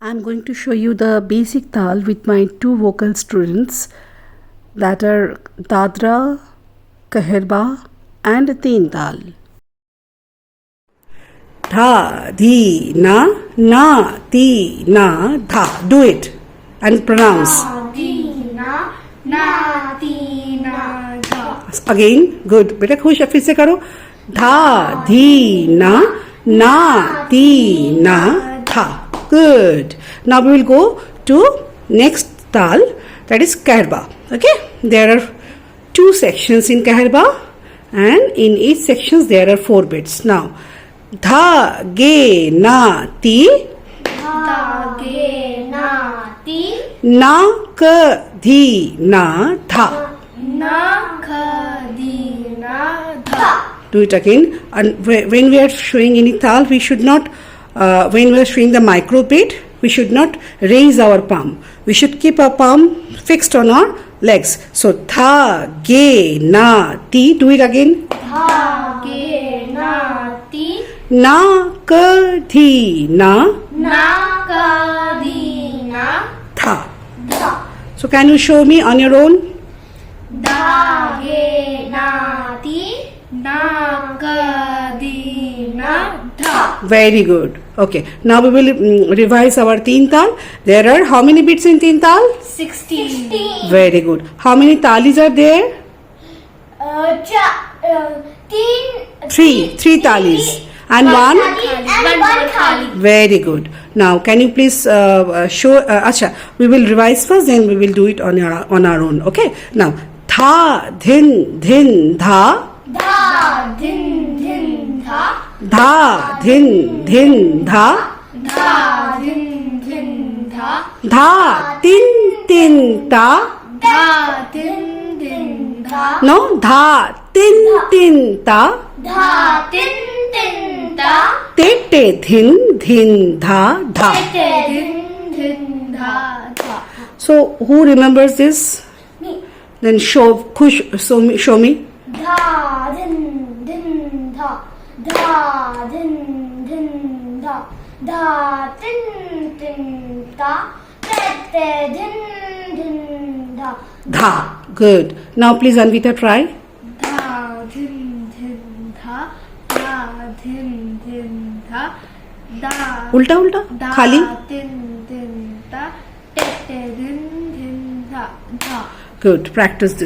I'm going to show you the basic Taal with my two vocal students, that are Dadra, Keherba and Tintaal. Dha, di, na, ti, na, dha. Do it and pronounce. Dha, di, na, ti, na, dha. Again, good. Beta Khush, फिर से करो. Dha, di, na, ti, na, dha. Good. Now we will go to next Taal, that is Keherba. Okay. There are two sections in Keherba, and in each sections there are 4 bits. Now, dha, ge, na, ti. Dha, ge, na, ti. Na, ka, di, na, dha. Na, ka, di, na, dha. Do it again. And when we are showing any Taal, we should not, when we are showing the micro beat, we should not raise our palm. We should keep our palm fixed on our legs. So, dha, ge, na, ti. Do it again. Dha, ge, na, ti. Na, ka, di, na, Na, ka, di, na, dha. dha. So, can you show me on your own? Dha, ge, na, ti. Na, ka, di, na, dha. Very good. Okay. Now we will revise our Tintaal. There are how many bits in Tintaal? 16. Very good. How many Taalis are there? Three Taalis. And one? One Khaali. Very good. Now, can you please show? Acha, we will revise first, then we will do it on our own. Okay. Now, tha, dhin, dhin, dha. Dha, din, din, dha. Dha, dhin, dhin, dha. Dha, din, din, dha. Dha, tin, tin, ta. Dha, din, din, dha. No, dha, tin, tin, ta. Dha, din, din, da. Te, te, dhin, dhin, dha, dha. Te, din, din, dha, dha. So, who remembers this? Me. Then Khush, show me. Dha, din, din, dha. Dha, din, din, dha. Dha, din, din, da. Te, din, din, da. Dha. Good. Now, please, Anwitha, try. Dha, din, din, dha. Dha, din, din, dha. Da. Ulta, ulta. Da, Khaali. din, din, da. Te, din, din, da. Da. Good. Practice this.